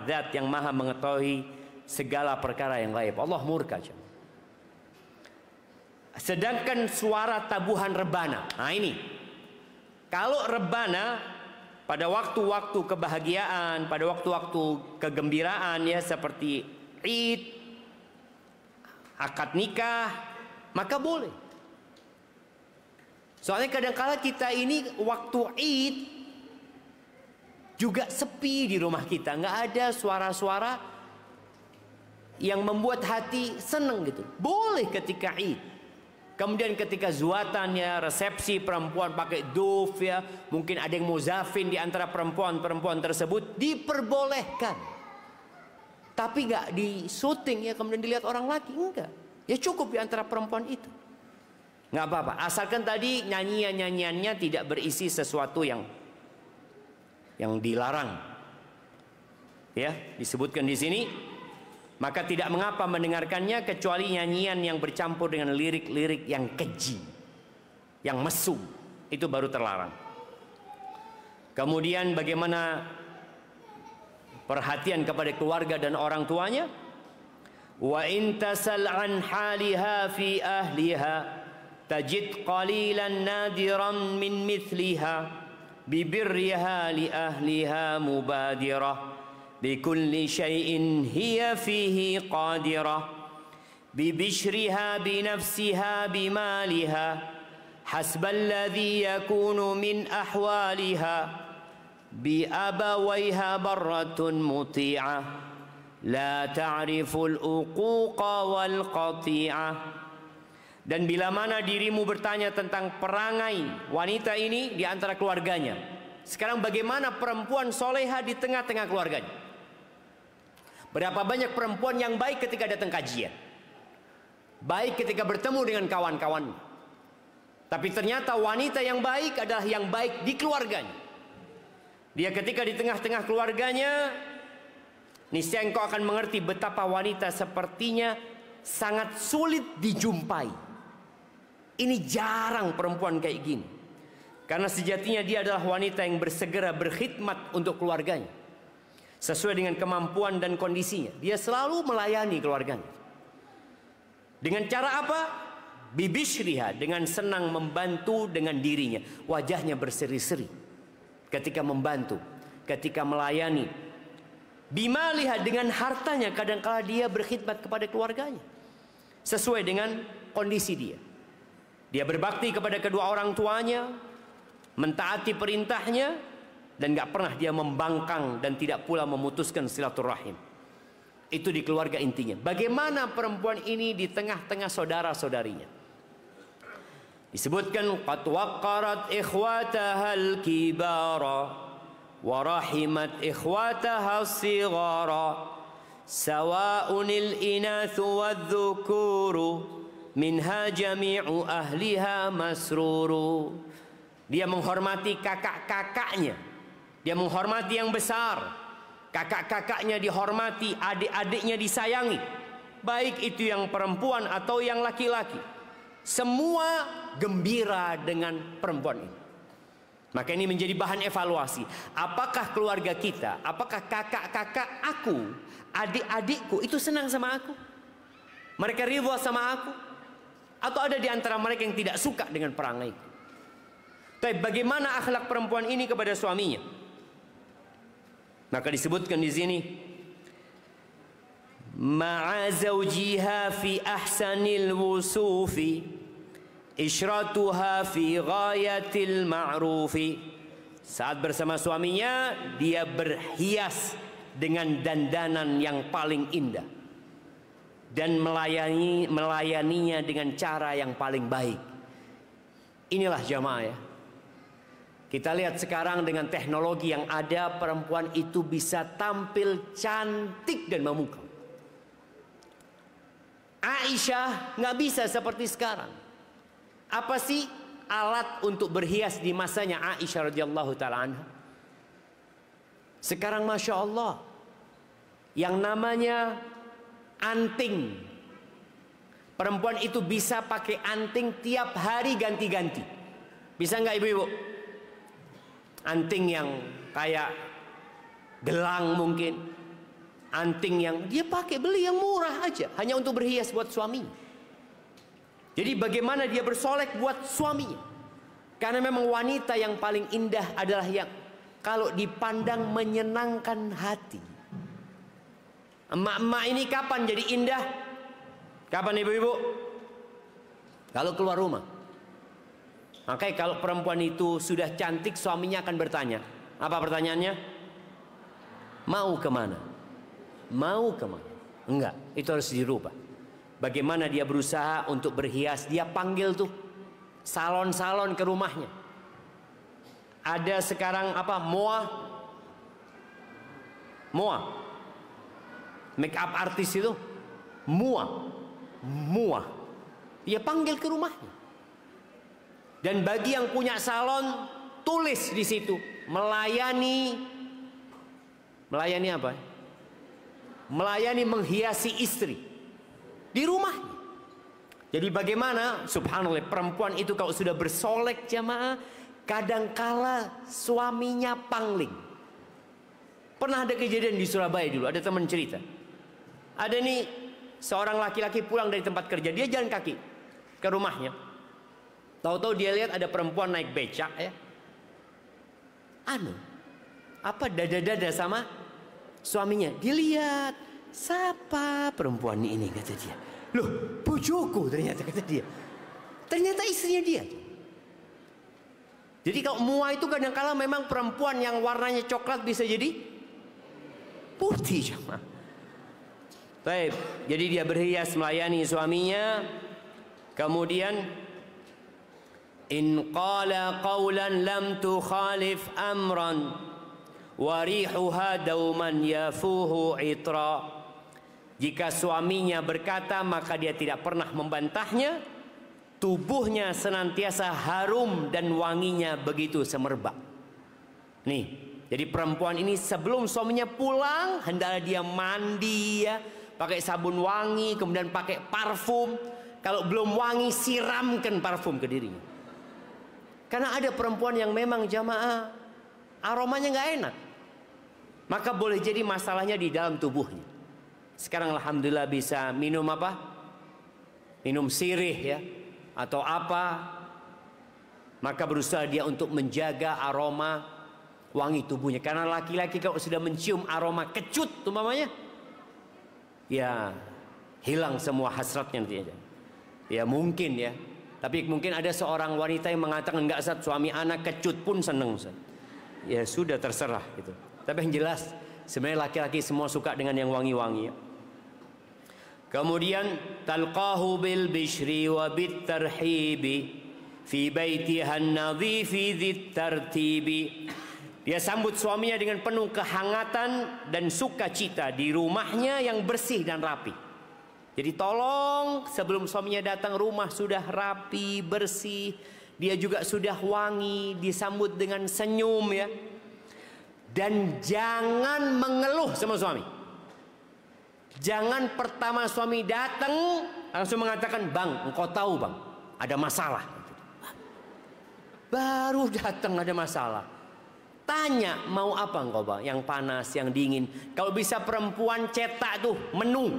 Zat yang maha mengetahui segala perkara yang gaib. Allah murka. Sedangkan suara tabuhan rebana, nah ini, kalau rebana pada waktu-waktu kebahagiaan, pada waktu-waktu kegembiraan ya, seperti Id, akad nikah, maka boleh. Soalnya kadang-kala kita ini waktu Id juga sepi di rumah kita, nggak ada suara-suara yang membuat hati seneng gitu. Boleh ketika Id. Kemudian ketika zuatannya, resepsi, perempuan pakai duf ya, mungkin ada yang muzafin di antara perempuan-perempuan tersebut, diperbolehkan. Tapi nggak di syuting ya, kemudian dilihat orang laki, enggak. Ya cukup di antara perempuan itu. Nggak apa-apa, asalkan tadi nyanyian-nyanyiannya tidak berisi sesuatu yang dilarang. Ya, disebutkan di sini. Maka tidak mengapa mendengarkannya kecuali nyanyian yang bercampur dengan lirik-lirik yang keji, yang mesum, itu baru terlarang. Kemudian bagaimana perhatian kepada keluarga dan orang tuanya? Wa in tasal an haliha fi ahliha tajid qalilan nadiran min mithliha bibirriha li ahliha mubadirah bikulli syai'in hiya fihi qadirah bibishriha binafsiha bimaliha hasballadhi yakunu min ahwaliha biabawaiha barratun muti'ah la ta'riful uquqa wal qati'ah. Dan bila mana dirimu bertanya tentang perangai wanita ini di antara keluarganya, sekarang bagaimana perempuan soleha di tengah-tengah keluarganya? Berapa banyak perempuan yang baik ketika datang kajian, baik ketika bertemu dengan kawan-kawan, tapi ternyata wanita yang baik adalah yang baik di keluarganya. Dia ketika di tengah-tengah keluarganya, niscaya engkau akan mengerti betapa wanita sepertinya sangat sulit dijumpai. Ini jarang perempuan kayak gini, karena sejatinya dia adalah wanita yang bersegera berkhidmat untuk keluarganya sesuai dengan kemampuan dan kondisinya. Dia selalu melayani keluarganya. Dengan cara apa? Bibishriha, dengan senang membantu dengan dirinya. Wajahnya berseri-seri ketika membantu, ketika melayani. Bimaliha, dengan hartanya, kadang-kala dia berkhidmat kepada keluarganya sesuai dengan kondisi dia. Dia berbakti kepada kedua orang tuanya, mentaati perintahnya, dan gak pernah dia membangkang dan tidak pula memutuskan silaturahim. Itu di keluarga intinya. Bagaimana perempuan ini di tengah-tengah saudara-saudarinya? Disebutkan qad waqqarat ikhwataha al-kibara wa rahimat ikhwataha as-sighara sawa'un al-inathu wadh-dhukuru minha jami'u ahliha masruru. Dia menghormati kakak-kakaknya. Dia menghormati yang besar. Kakak-kakaknya dihormati, adik-adiknya disayangi. Baik itu yang perempuan atau yang laki-laki. Semua gembira dengan perempuan ini. Maka ini menjadi bahan evaluasi. Apakah keluarga kita, apakah kakak-kakak aku, adik-adikku itu senang sama aku? Mereka ridha sama aku? Atau ada di antara mereka yang tidak suka dengan perangaiku? Tapi bagaimana akhlak perempuan ini kepada suaminya? Maka disebutkan di sini, ma'a zawjiha fi ahsanil wusufi isyratuha fi ghayatil ma'rufi. Saat bersama suaminya, dia berhias dengan dandanan yang paling indah dan melayaninya dengan cara yang paling baik. Inilah jamaah ya. Kita lihat sekarang dengan teknologi yang ada, perempuan itu bisa tampil cantik dan memukau. Aisyah nggak bisa seperti sekarang. Apa sih alat untuk berhias di masanya Aisyah radhiyallahu taala anha? Sekarang masya Allah, yang namanya anting. Perempuan itu bisa pakai anting tiap hari ganti-ganti. Bisa nggak ibu-ibu? Anting yang kayak gelang mungkin, anting yang dia pakai, beli yang murah aja, hanya untuk berhias buat suaminya. Jadi bagaimana dia bersolek buat suaminya? Karena memang wanita yang paling indah adalah yang kalau dipandang menyenangkan hati. Emak-emak ini kapan jadi indah? Kapan ibu-ibu? Kalau keluar rumah. Makanya kalau perempuan itu sudah cantik, suaminya akan bertanya. Apa pertanyaannya? Mau kemana? Mau kemana? Enggak, itu harus dirubah. Bagaimana dia berusaha untuk berhias. Dia panggil tuh salon-salon ke rumahnya. Ada sekarang apa? Moa make up artis itu. Moa dia panggil ke rumahnya. Dan bagi yang punya salon, tulis di situ melayani apa? Melayani menghiasi istri di rumahnya. Jadi bagaimana? Subhanallah, perempuan itu kalau sudah bersolek jamaah, kadangkala suaminya pangling. Pernah ada kejadian di Surabaya dulu, ada teman cerita. Ada nih seorang laki-laki pulang dari tempat kerja, dia jalan kaki ke rumahnya. Tahu-tahu dia lihat ada perempuan naik becak ya. Apa dada-dada sama suaminya. Dilihat, siapa perempuan ini kata dia. Loh, bojoku ternyata kata dia. Ternyata istrinya dia. Jadi kalau mua itu kadang-kala memang perempuan yang warnanya coklat bisa jadi putih. Baik, jadi dia berhias melayani suaminya. Kemudian in qala qawlan lam tukhalif amran warihuha dauman yafuhu itra. Jika suaminya berkata maka dia tidak pernah membantahnya, tubuhnya senantiasa harum dan wanginya begitu semerbak. Nih, jadi perempuan ini sebelum suaminya pulang hendaklah dia mandi ya, pakai sabun wangi, kemudian pakai parfum. Kalau belum wangi, siramkan parfum ke dirinya. Karena ada perempuan yang memang jamaah aromanya nggak enak, maka boleh jadi masalahnya di dalam tubuhnya. Sekarang alhamdulillah bisa minum apa? Minum sirih ya, atau apa. Maka berusaha dia untuk menjaga aroma wangi tubuhnya. Karena laki-laki kalau sudah mencium aroma kecut umpamanya, ya hilang semua hasratnya nanti aja. Ya mungkin ya. Tapi mungkin ada seorang wanita yang mengatakan enggak Ustaz, suami anak kecut pun seneng Ustaz. Ya sudah terserah gitu. Tapi yang jelas sebenarnya laki-laki semua suka dengan yang wangi-wangi ya. Kemudian talqahu bil bishri wa bit tarhibi fi baitiha an-nadhifi dzit tartibi. Dia sambut suaminya dengan penuh kehangatan dan sukacita di rumahnya yang bersih dan rapi. Jadi tolong sebelum suaminya datang rumah sudah rapi, bersih, dia juga sudah wangi, disambut dengan senyum ya. Dan jangan mengeluh sama suami. Jangan pertama suami datang langsung mengatakan, "Bang, engkau tahu bang, ada masalah." Baru datang ada masalah. Tanya, mau apa engkau bang? Yang panas, yang dingin. Kalau bisa perempuan cetak tuh menu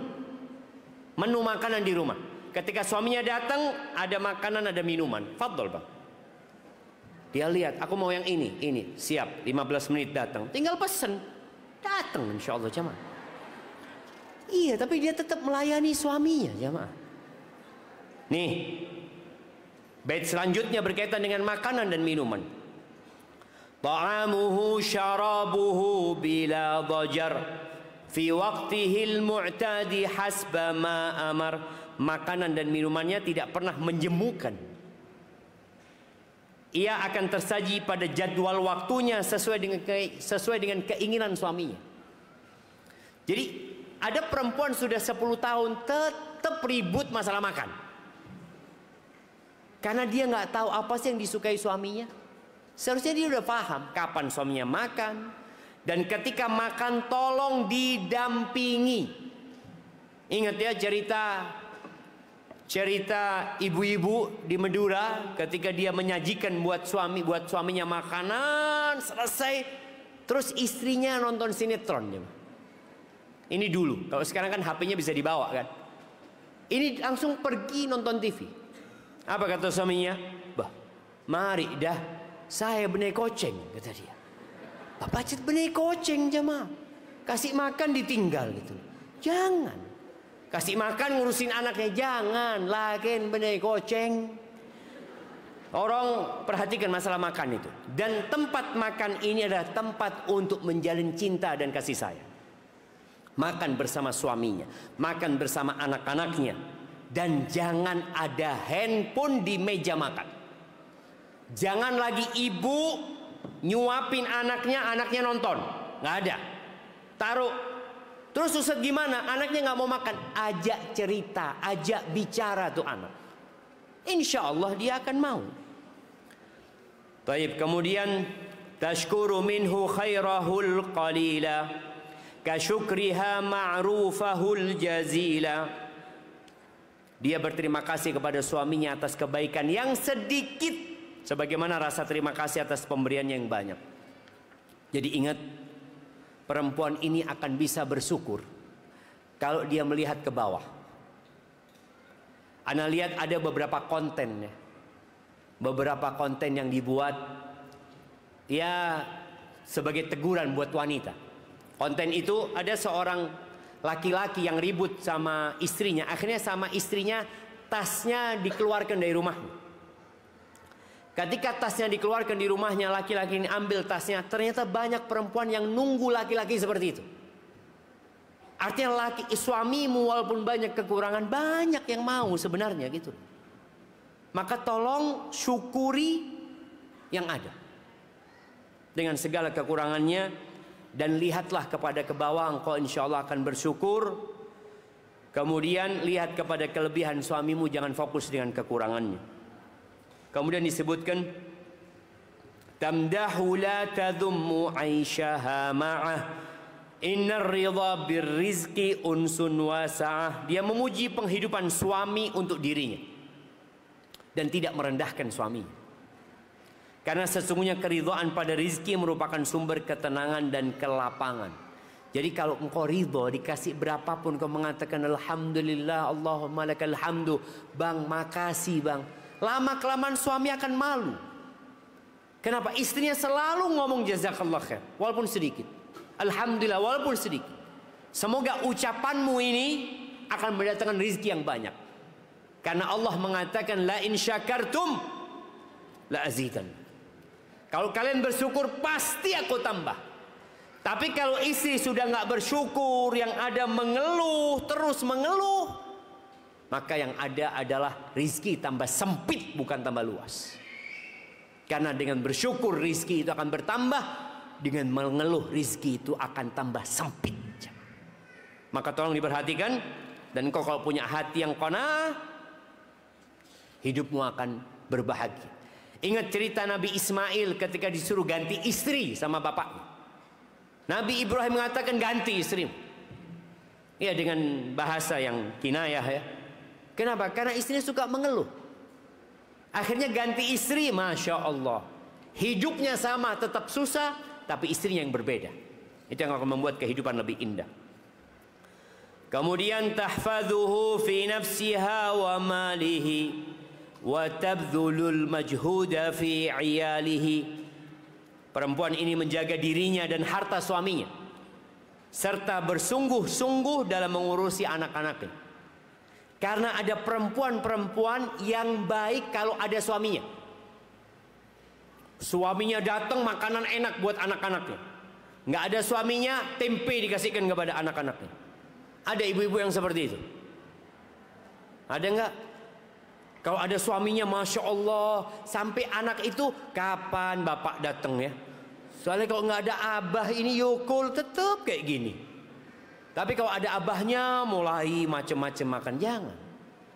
makanan di rumah. Ketika suaminya datang, ada makanan, ada minuman. Fadol bang. Dia lihat, aku mau yang ini, siap. 15 menit datang, tinggal pesen, datang insya Allah jamaah. Iya, tapi dia tetap melayani suaminya jamaah. Nih, bait selanjutnya berkaitan dengan makanan dan minuman. Ta'amuhu syarabuhu bila dhajar fi waqtihil mu'tadi hasba ma amar. Makanan dan minumannya tidak pernah menjemukan. Ia akan tersaji pada jadwal waktunya sesuai dengan keinginan suaminya. Jadi ada perempuan sudah 10 tahun tetap ribut masalah makan. Karena dia nggak tahu apa sih yang disukai suaminya. Seharusnya dia udah paham kapan suaminya makan. Dan ketika makan tolong didampingi. Ingat ya cerita ibu-ibu di Madura ketika dia menyajikan buat suaminya makanan selesai, terus istrinya nonton sinetron. Ini dulu. Kalau sekarang kan HP-nya bisa dibawa kan. Ini langsung pergi nonton TV. Apa kata suaminya? Bah, mari dah, saya benih koceng, kata dia. Bapak cit benih koceng jemaah. Kasih makan ditinggal gitu. Jangan. Kasih makan ngurusin anaknya, jangan. Lakin benih koceng. Orang perhatikan masalah makan itu. Dan tempat makan ini adalah tempat untuk menjalin cinta dan kasih sayang. Makan bersama suaminya, makan bersama anak-anaknya, dan jangan ada handphone di meja makan. Jangan lagi ibu nyuapin anaknya, anaknya nonton, nggak ada. Taruh. Terus Ustaz gimana? Anaknya nggak mau makan, ajak cerita, ajak bicara tuh anak. Insya Allah dia akan mau. Baik, kemudian tashkuru minhu khairahul qalila kasyukriha ma'rufahul jazila. Dia berterima kasih kepada suaminya atas kebaikan yang sedikit, sebagaimana rasa terima kasih atas pemberian yang banyak. Jadi ingat, perempuan ini akan bisa bersyukur kalau dia melihat ke bawah. Ana lihat ada beberapa konten ya. Beberapa konten yang dibuat ya sebagai teguran buat wanita. Konten itu ada seorang laki-laki yang ribut sama istrinya. Akhirnya sama istrinya tasnya dikeluarkan dari rumahnya. Ketika tasnya dikeluarkan di rumahnya, laki-laki ini ambil tasnya. Ternyata banyak perempuan yang nunggu laki-laki seperti itu. Artinya suamimu walaupun banyak kekurangan, banyak yang mau sebenarnya gitu. Maka tolong syukuri yang ada. Dengan segala kekurangannya. Dan lihatlah kepada ke bawah, engkau insya Allah akan bersyukur. Kemudian lihat kepada kelebihan suamimu, jangan fokus dengan kekurangannya. Kemudian disebutkan, tamdahu la tadhummu aishaha ma'ah innar ridha birrizqi unsun wasa'ah. Dia memuji penghidupan suami untuk dirinya dan tidak merendahkan suaminya. Karena sesungguhnya keridhaan pada rizki merupakan sumber ketenangan dan kelapangan. Jadi kalau engkau ridho dikasih berapapun, kau mengatakan alhamdulillah, Allahumma lakal hamdu. Bang, makasih bang. Lama kelamaan suami akan malu. Kenapa? Istrinya selalu ngomong jazakallah khair, walaupun sedikit. Alhamdulillah, walaupun sedikit. Semoga ucapanmu ini akan mendatangkan rizki yang banyak. Karena Allah mengatakan la in syakartum la azidan. Kalau kalian bersyukur pasti aku tambah. Tapi kalau istri sudah nggak bersyukur, yang ada mengeluh, terus mengeluh, maka yang ada adalah rizki tambah sempit, bukan tambah luas. Karena dengan bersyukur rizki itu akan bertambah, dengan mengeluh rizki itu akan tambah sempit. Maka tolong diperhatikan. Dan kau kalau punya hati yang qanaah, hidupmu akan berbahagia. Ingat cerita Nabi Ismail ketika disuruh ganti istri sama bapaknya. Nabi Ibrahim mengatakan ganti istri. Ya, dengan bahasa yang kinayah ya. Kenapa? Karena istrinya suka mengeluh. Akhirnya ganti istri, Masya Allah. Hidupnya sama, tetap susah, tapi istrinya yang berbeda. Itu yang akan membuat kehidupan lebih indah. Kemudian tahfadhuhu fi nafsiha wa malihi wa tabdhulul majhuda fi 'iyalihi. Perempuan ini menjaga dirinya dan harta suaminya, serta bersungguh-sungguh dalam mengurusi anak-anaknya. Karena ada perempuan-perempuan yang baik kalau ada suaminya. Suaminya datang, makanan enak buat anak-anaknya. Nggak ada suaminya, tempe dikasihkan kepada anak-anaknya. Ada ibu-ibu yang seperti itu? Ada nggak? Kalau ada suaminya, Masya Allah, sampai anak itu kapan bapak datang ya? Soalnya kalau nggak ada abah ini yukul tetap kayak gini. Tapi kalau ada abahnya mulai macam-macam makan. Jangan.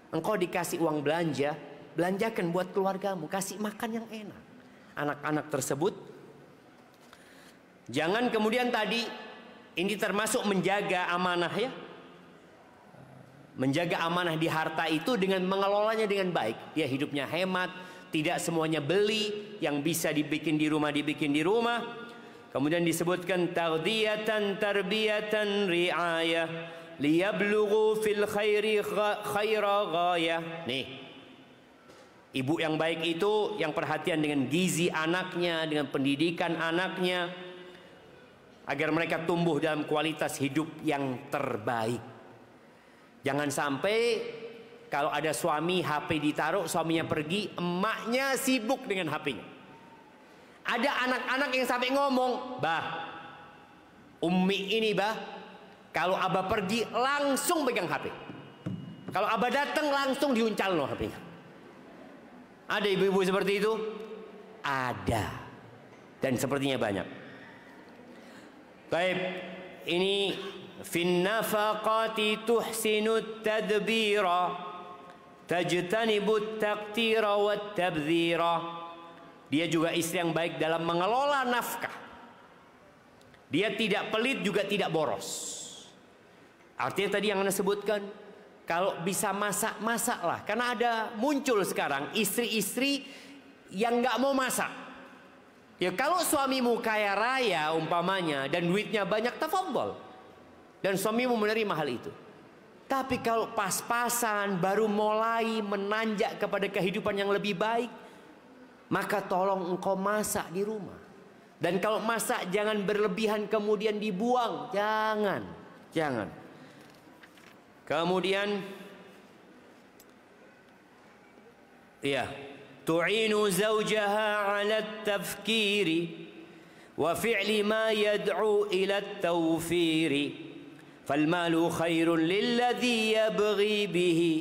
Engkau dikasih uang belanja, belanjakan buat keluargamu, kasih makan yang enak. Anak-anak tersebut. Jangan kemudian tadi, ini termasuk menjaga amanah ya. Menjaga amanah di harta itu dengan mengelolanya dengan baik. Dia hidupnya hemat, tidak semuanya beli, yang bisa dibikin di rumah dibikin di rumah. Kemudian disebutkan taghdiyatan tarbiyatan riayah liyablughu fil khairi khaira ghayah. Nih, ibu yang baik itu yang perhatian dengan gizi anaknya, dengan pendidikan anaknya, agar mereka tumbuh dalam kualitas hidup yang terbaik. Jangan sampai kalau ada suami HP ditaruh, suaminya pergi, emaknya sibuk dengan HP-nya. Ada anak-anak yang sampai ngomong, "Bah, Umi ini bah, kalau abah pergi langsung pegang HP. Kalau abah datang langsung diuncal loh HP-nya." Ada ibu-ibu seperti itu? Ada. Dan sepertinya banyak. Baik, ini fin nafaqati tuhsinut tadbira tajtanibut taqtira wat tabdzira. Dia juga istri yang baik dalam mengelola nafkah. Dia tidak pelit juga tidak boros. Artinya tadi yang Anda sebutkan, kalau bisa masak, masaklah. Karena ada muncul sekarang istri-istri yang nggak mau masak. Ya kalau suamimu kaya raya umpamanya dan duitnya banyak, tafadhol. Dan suamimu menerima hal itu. Tapi kalau pas-pasan baru mulai menanjak kepada kehidupan yang lebih baik, maka tolong engkau masak di rumah. Dan kalau masak jangan berlebihan kemudian dibuang. Jangan. Kemudian ya, tu'inu zawjaha 'ala at-tafkiri wa fi'li ma yad'u ila at-tawfiri. Fal-malu khairun lilladhi yabghi bihi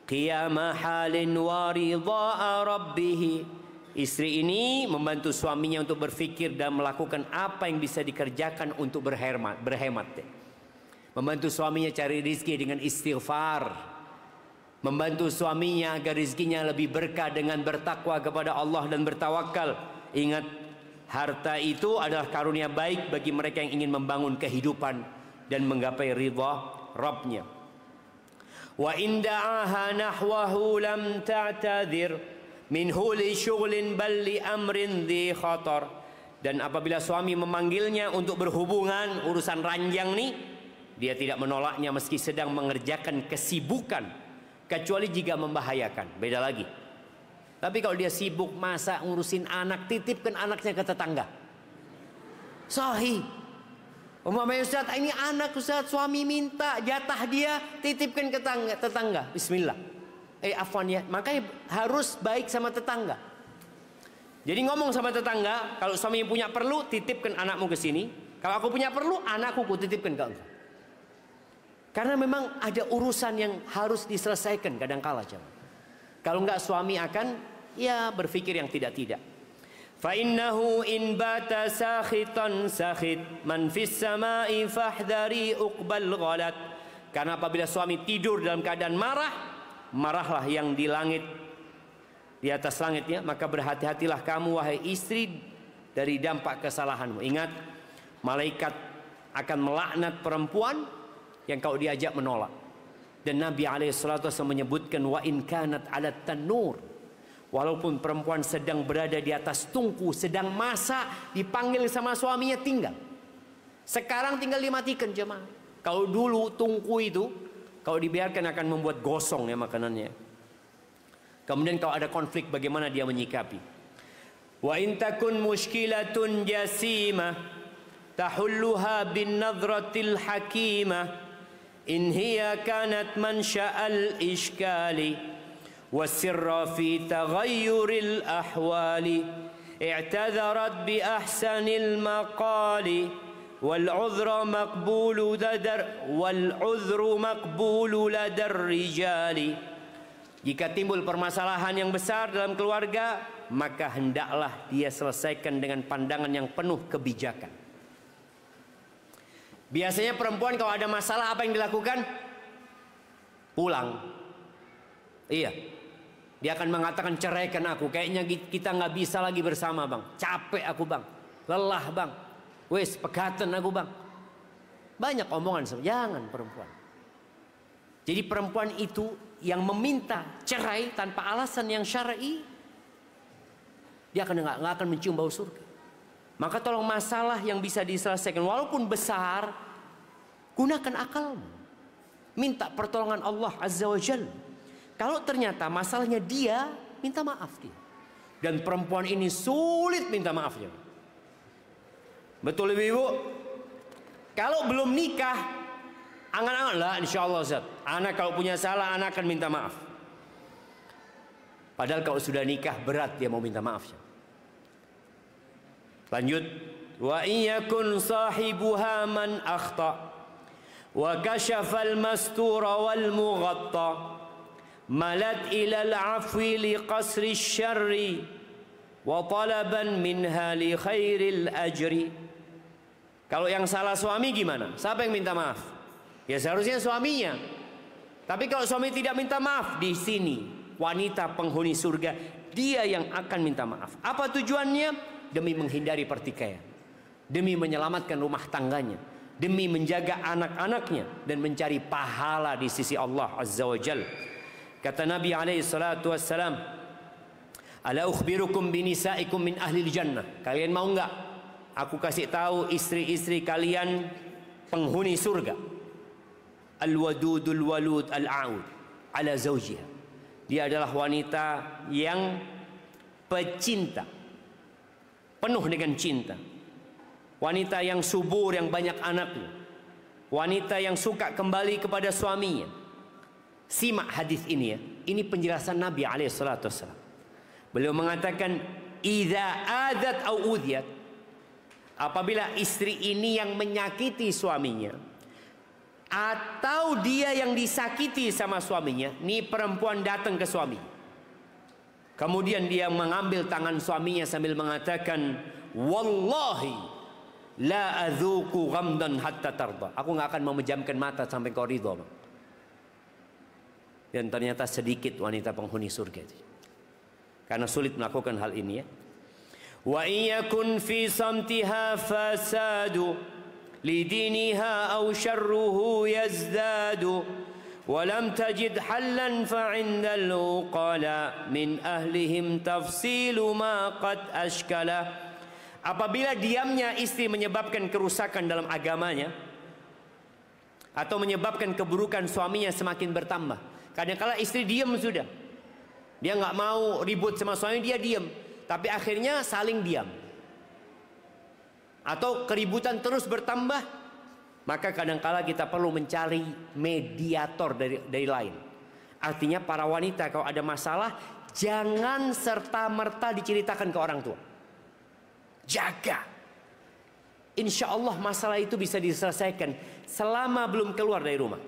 qiyama halin wa ridha'a rabbih. Istri ini membantu suaminya untuk berfikir dan melakukan apa yang bisa dikerjakan untuk berhemat. Membantu suaminya cari rizki dengan istighfar. Membantu suaminya agar rizkinya lebih berkah dengan bertakwa kepada Allah dan bertawakal. Ingat, harta itu adalah karunia baik bagi mereka yang ingin membangun kehidupan dan menggapai ridha Rabbnya. Wa in da'aha nahwahu lam ta'tadhir minhu li syughlin bal li amrin dhi khatar. Dan apabila suami memanggilnya untuk berhubungan urusan ranjang nih, dia tidak menolaknya meski sedang mengerjakan kesibukan, kecuali jika membahayakan. Beda lagi. Tapi kalau dia sibuk masak ngurusin anak, titipkan anaknya ke tetangga. Sahih. Umpamanya, Ustaz, ini anak Ustaz, suami minta jatah dia, titipkan ke tetangga. Bismillah. Afwan ya, makanya harus baik sama tetangga. Jadi ngomong sama tetangga, kalau suami punya perlu, titipkan anakmu ke sini. Kalau aku punya perlu, anakku ku titipkan ke engkau. Karena memang ada urusan yang harus diselesaikan kadang-kala. Kalau enggak suami akan ya berpikir yang tidak-tidak. Fa innahu in bata sakhitan sakhit man fis samai fahdari uqbal ghalat. Karena apabila suami tidur dalam keadaan marah, marahlah yang di langit, di atas langitnya, maka berhati-hatilah kamu wahai istri dari dampak kesalahanmu. Ingat, malaikat akan melaknat perempuan yang kau diajak menolak. Dan Nabi SAW menyebutkan wa in kanat 'ala tanur, walaupun perempuan sedang berada di atas tungku, sedang masak, dipanggil sama suaminya tinggal. Sekarang tinggal dimatikan jemaah. Kalau dulu tungku itu kalau dibiarkan akan membuat gosong ya makanannya. Kemudian kalau ada konflik bagaimana dia menyikapi? Wa in takun mushkilatun jasimah tahulluha bin nadratil hakimah in hiya kanat mansha'al ishkali wasirra fi taghayyuril ahwali i'tadharat bi ahsanil maqali والعذر مقبول لدى الرجال. Jika timbul permasalahan yang besar dalam keluarga, maka hendaklah dia selesaikan dengan pandangan yang penuh kebijakan. Biasanya perempuan kalau ada masalah apa yang dilakukan? Pulang. Iya. Dia akan mengatakan ceraikan aku. Kayaknya kita nggak bisa lagi bersama bang. Capek aku bang. Lelah bang. Wes pegatan aku bang. Banyak omongan. Jangan perempuan. Jadi perempuan itu yang meminta cerai tanpa alasan yang syar'i, dia nggak akan mencium bau surga. Maka tolong masalah yang bisa diselesaikan walaupun besar, gunakan akalmu. Minta pertolongan Allah Azza wa Jalla. Kalau ternyata masalahnya dia, minta maaf dia. Dan perempuan ini sulit minta maafnya. Betul ibu? Kalau belum nikah, angan-angan lah insya Allah Ustaz. Anak kalau punya salah, anak akan minta maaf. Padahal kalau sudah nikah berat dia mau minta maaf. Lanjut. Wa iyakun sahibuha man akhta wa kashafal mastura wal mughatta malat ilal afwi li qasri syarri wa talaban minha li khairil ajri. Kalau yang salah suami gimana? Siapa yang minta maaf? Ya seharusnya suaminya. Tapi kalau suami tidak minta maaf, di sini wanita penghuni surga dia yang akan minta maaf. Apa tujuannya? Demi menghindari pertikaian, demi menyelamatkan rumah tangganya, demi menjaga anak-anaknya dan mencari pahala di sisi Allah Azza wa Jalla. Kata Nabi alaihi salatu wassalam, "Ala ukhbirukum binisaikum min ahlil jannah." Kalian mau enggak aku kasih tahu istri-istri kalian penghuni surga? Al-wadudul walud al-aud ala zawjiha. Dia adalah wanita yang pecinta, penuh dengan cinta. Wanita yang subur, yang banyak anaknya. Wanita yang suka kembali kepada suaminya. Simak hadis ini ya. Ini penjelasan Nabi alaihissalatu wassalam. Beliau mengatakan, "Idza adat au udhiyat." Apabila istri ini yang menyakiti suaminya, atau dia yang disakiti sama suaminya, nih perempuan datang ke suami. Kemudian dia mengambil tangan suaminya sambil mengatakan, "Wallahi la adzuqu ghamdan hatta tarda." Aku nggak akan memejamkan mata sampai kau ridho. Dan ternyata sedikit wanita penghuni surga itu, karena sulit melakukan hal ini ya. Wa iyakun fi samtiha fasadu lidiniha aw syarruhu yazdadu. Walam tajid hallan fa'indal uqala min ahlihim tafsilu ma qad ashkala. Apabila diamnya istri menyebabkan kerusakan dalam agamanya atau menyebabkan keburukan suaminya semakin bertambah. Kadang-kala istri diam sudah, dia nggak mau ribut sama suami, dia diam, tapi akhirnya saling diam atau keributan terus bertambah. Maka kadangkala kita perlu mencari mediator dari lain. Artinya para wanita kalau ada masalah, jangan serta-merta diceritakan ke orang tua. Jaga. Insya Allah masalah itu bisa diselesaikan selama belum keluar dari rumah.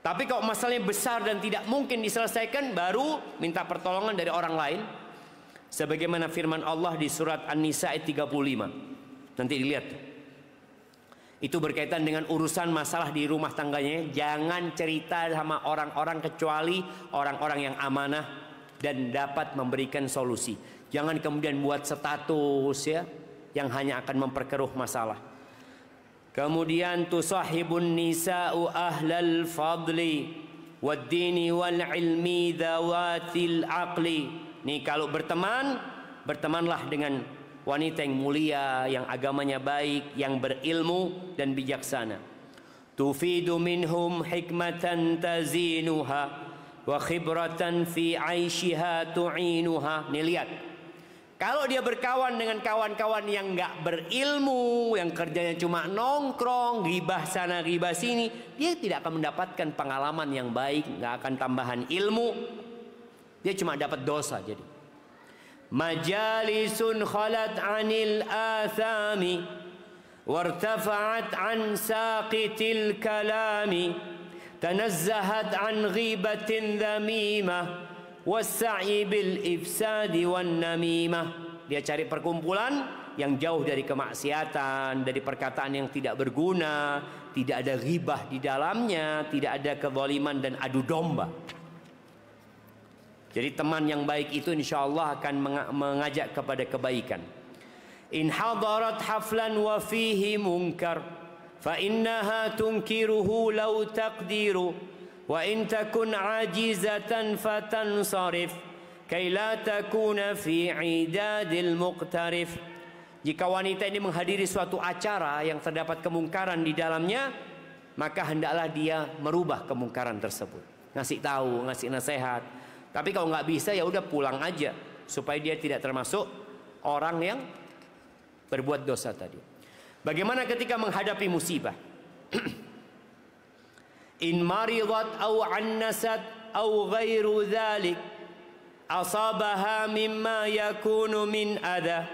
Tapi kalau masalahnya besar dan tidak mungkin diselesaikan, baru minta pertolongan dari orang lain. Sebagaimana firman Allah di surat An-Nisa ayat 35. Nanti dilihat. Itu berkaitan dengan urusan masalah di rumah tangganya. Jangan cerita sama orang-orang kecuali orang-orang yang amanah dan dapat memberikan solusi. Jangan kemudian buat status ya, yang hanya akan memperkeruh masalah. Kemudian tusahibun nisa'u ahlal fadli wad-dini wal ilmi dhawatil aqli. Nih kalau berteman, bertemanlah dengan wanita yang mulia, yang agamanya baik, yang berilmu dan bijaksana. Tufidu minhum hikmatan tazinuha wa khibratan fi aishiha tu'inuha. Nih lihat, kalau dia berkawan dengan kawan-kawan yang nggak berilmu, yang kerjanya cuma nongkrong, ghibah sana ghibah sini, dia tidak akan mendapatkan pengalaman yang baik, nggak akan tambahan ilmu, dia cuma dapat dosa. Jadi majalisun khalat anil athami wartafa'at an saqitil kalami tanazzahat an ghibatin dhamimah wassa'i bil ifsadi wan namimah. Dia cari perkumpulan yang jauh dari kemaksiatan, dari perkataan yang tidak berguna, tidak ada ghibah di dalamnya, tidak ada kezaliman dan adu domba. Jadi teman yang baik itu insya Allah akan mengajak kepada kebaikan. In hadarat haflan wa fihi munkar fa innaha tunkiruhu law taqdiru wa in takun ajizatan fatansarif kay la takuna fi idadil muqtarif. jika wanita ini menghadiri suatu acara yang terdapat kemungkaran di dalamnya, maka hendaklah dia merubah kemungkaran tersebut. Ngasih tahu, ngasih nasihat. Tapi kalau nggak bisa, ya udah pulang aja, supaya dia tidak termasuk orang yang berbuat dosa tadi. Bagaimana ketika menghadapi musibah? In maridat aw annasat aw ghairu dhalik asabaha mimma yakunu min adha.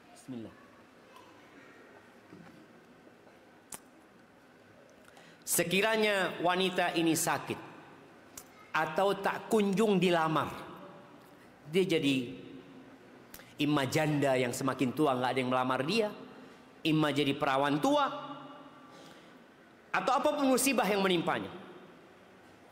Bismillah. Sekiranya wanita ini sakit atau tak kunjung dilamar, dia jadi imma janda yang semakin tua nggak ada yang melamar dia, imma jadi perawan tua, atau apapun musibah yang menimpanya.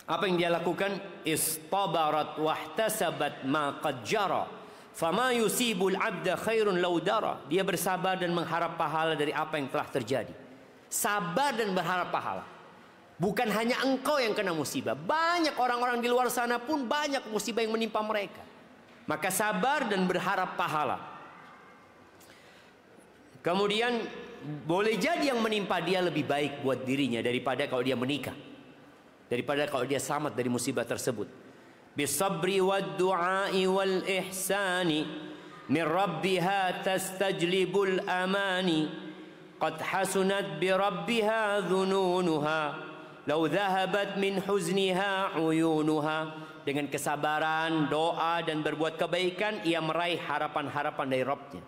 Apa yang dia lakukan? Istabarat wahtasabat ma qad jara fama yusibul abda khairun law dara. Dia bersabar dan mengharap pahala dari apa yang telah terjadi. Sabar dan berharap pahala. Bukan hanya engkau yang kena musibah, banyak orang-orang di luar sana pun banyak musibah yang menimpa mereka. Maka sabar dan berharap pahala. Kemudian boleh jadi yang menimpa dia lebih baik buat dirinya daripada kalau dia menikah, daripada kalau dia selamat dari musibah tersebut. Bisabri wad du'ai wal ihsani min rabbiha tastajlibul amani qad hasunat bi rabbiha dhununuha law dhahabat min huzniha uyunuha. Dengan kesabaran, doa dan berbuat kebaikan, ia meraih harapan-harapan dari Rabbnya.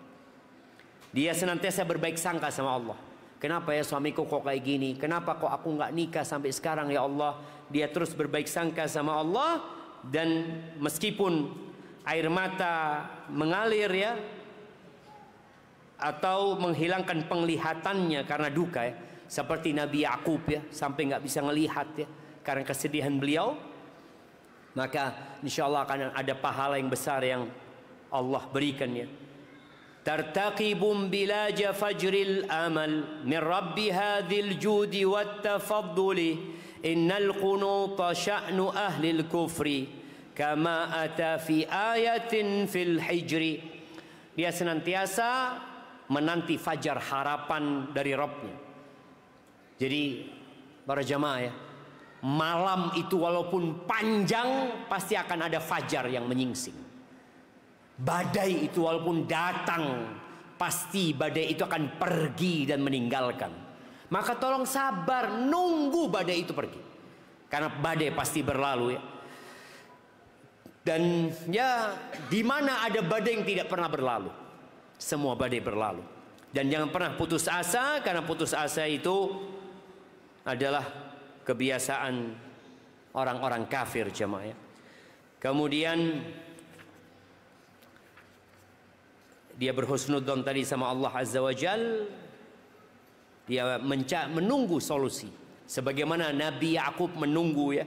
Dia senantiasa berbaik sangka sama Allah. Kenapa ya suamiku kok kayak gini? Kenapa kok aku nggak nikah sampai sekarang ya Allah? Dia terus berbaik sangka sama Allah. Dan meskipun air mata mengalir ya, atau menghilangkan penglihatannya karena duka ya, seperti Nabi Yakub ya, sampai nggak bisa ngelihat ya karena kesedihan beliau, maka insya Allah akan ada pahala yang besar yang Allah berikan ya. Tartaqibum bilaja fajril amal min rabbi hadhil judi wat tafadduli innal qunuta sya'nu ahlil kufri kama ata fi ayatin fil hijri. Dia senantiasa menanti fajar harapan dari Rabbnya. Jadi para jamaah ya, malam itu walaupun panjang pasti akan ada fajar yang menyingsing. Badai itu walaupun datang pasti badai itu akan pergi dan meninggalkan. Maka tolong sabar nunggu badai itu pergi, karena badai pasti berlalu ya. Dan ya, di mana ada badai yang tidak pernah berlalu? Semua badai berlalu. Dan jangan pernah putus asa, karena putus asa itu adalah kebiasaan orang-orang kafir jemaah ya. Kemudian dia berhusnudzon tadi sama Allah Azza wa Jal. Dia menunggu solusi sebagaimana Nabi Yakub menunggu ya.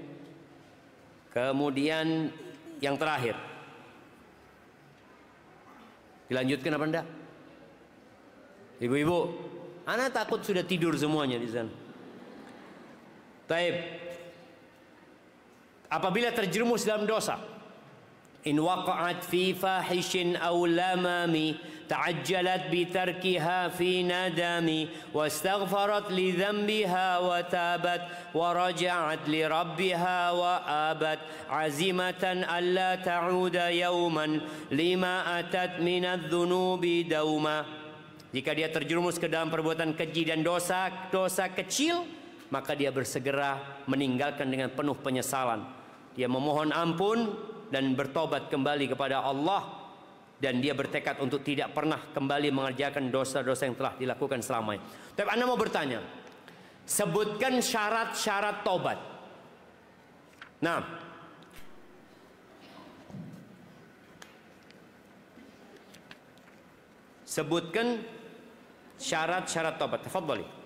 Kemudian yang terakhir, dilanjutkan apa enggak? Ibu-ibu, anak takut sudah tidur semuanya di sana. Taib. Apabila terjerumus dalam dosa, in waqa'at fi fahishin aw lamami ta'ajjalat bi tarkiha fi nadami wastaghfarat li dhanbiha wa tabat wa raja'at li rabbiha wa abat azimatan alla ta'uda yawman lima atat min adh-dhunubi dauma. Jika dia terjerumus ke dalam perbuatan keji dan dosa kecil, maka dia bersegera meninggalkan dengan penuh penyesalan. Dia memohon ampun dan bertobat kembali kepada Allah, dan dia bertekad untuk tidak pernah kembali mengerjakan dosa-dosa yang telah dilakukan selamanya. Tapi Anda mau bertanya, sebutkan syarat-syarat tobat. Nah, sebutkan syarat-syarat tobat. Tafadhali.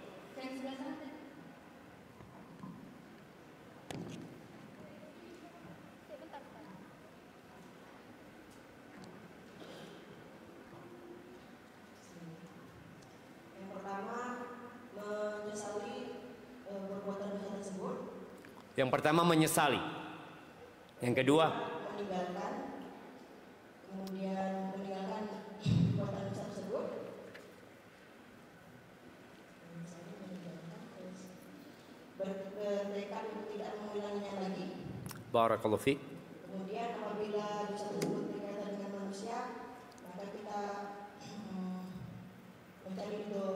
Yang pertama menyesali. Yang kedua meninggalkan. Kemudian bertekad untuk tidak mengulanginya lagi. Barakallahu fiik. Kemudian apabila dosa tersebut berkaitan dengan manusia, maka kita mencari ridho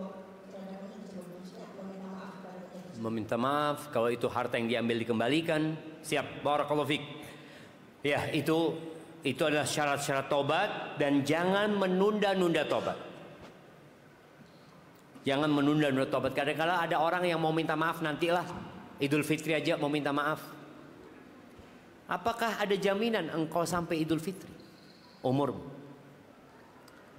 terhadap manusia tersebut, maksudnya meminta maaf kepada manusia tersebut. Meminta maaf kalau itu harta yang diambil dikembalikan. Siap. Barakallahu fiik. Ya, itu adalah syarat-syarat tobat, dan jangan menunda-nunda tobat. Jangan menunda-nunda tobat. Kadang-kadang ada orang yang mau minta maaf nantilah Idul Fitri aja mau minta maaf. Apakah ada jaminan engkau sampai Idul Fitri umurmu?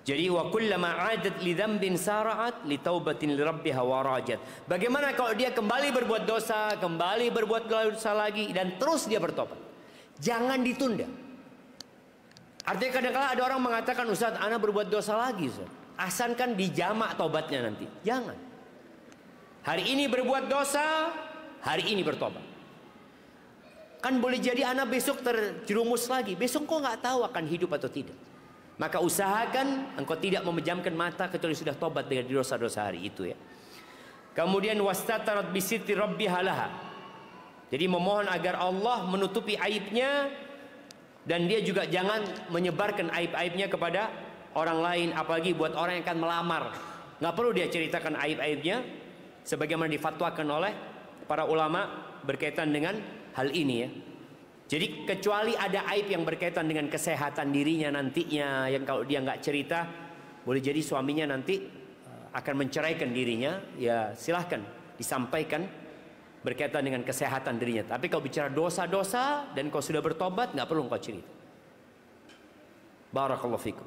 Jadi wa kullama 'adat li dzambin sara'at li taubatin li rabbiha warajat. Bagaimana kalau dia kembali berbuat dosa, kembali berbuat dosa lagi, dan terus dia bertobat? Jangan ditunda. Artinya kadang-kadang ada orang mengatakan, Ustaz, ana berbuat dosa lagi, Ustaz. Asalkan dijamak tobatnya nanti. Jangan. Hari ini berbuat dosa, hari ini bertobat. Kan boleh jadi anak besok terjerumus lagi. Besok kau nggak tahu akan hidup atau tidak. Maka usahakan engkau tidak memejamkan mata kecuali sudah tobat dari dosa-dosa hari itu ya. Kemudian wastatarat bisiti rabbiha laha. Jadi memohon agar Allah menutupi aibnya, dan dia juga jangan menyebarkan aib-aibnya kepada orang lain, apalagi buat orang yang akan melamar. Nggak perlu dia ceritakan aib-aibnya, sebagaimana difatwakan oleh para ulama berkaitan dengan hal ini ya. Jadi kecuali ada aib yang berkaitan dengan kesehatan dirinya nantinya, yang kalau dia nggak cerita, boleh jadi suaminya nanti akan menceraikan dirinya, ya silahkan disampaikan berkaitan dengan kesehatan dirinya. Tapi kalau bicara dosa-dosa dan kau sudah bertobat, nggak perlu kau cerita. Barakallahu fikum.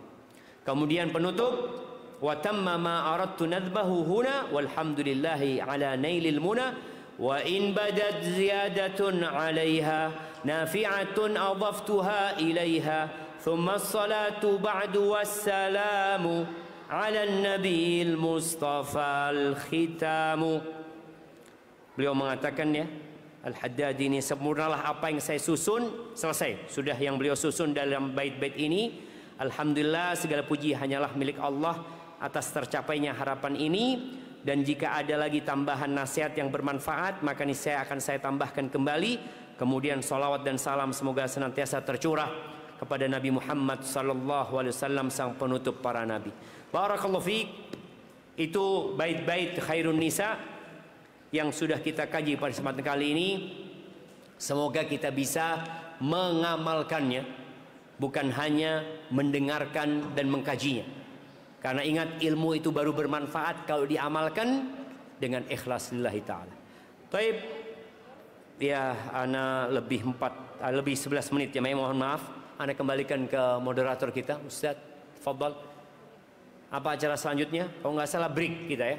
Kemudian penutup, wa tamma ma aradtu nadbahu huna walhamdulillahi ala nailil muna. Wa in badat ziyadatun 'alaiha nafi'atun adhaftuha ilaiha thumma as-salatu ba'du wassalamu 'ala an-nabiyil mustafa al-khitamu. Beliau mengatakan ya, Al-Haddad ini, sempurnalah apa yang saya susun. Selesai sudah yang beliau susun dalam bait-bait ini. Alhamdulillah, segala puji hanyalah milik Allah atas tercapainya harapan ini. Dan jika ada lagi tambahan nasihat yang bermanfaat, maka ini akan saya tambahkan kembali. Kemudian salawat dan salam semoga senantiasa tercurah kepada Nabi Muhammad sallallahu alaihi wasallam, sang penutup para nabi. Barakallahu fiik. Itu bait-bait khairun nisa yang sudah kita kaji pada kesempatan kali ini. Semoga kita bisa mengamalkannya, bukan hanya mendengarkan dan mengkajinya. Karena ingat, ilmu itu baru bermanfaat kalau diamalkan dengan ikhlas lillahi ta'ala. Taib, ya ana lebih 11 menit ya, mohon maaf. Ana kembalikan ke moderator kita, Ustaz, tafadhal. Apa acara selanjutnya? Kalau nggak salah break kita ya.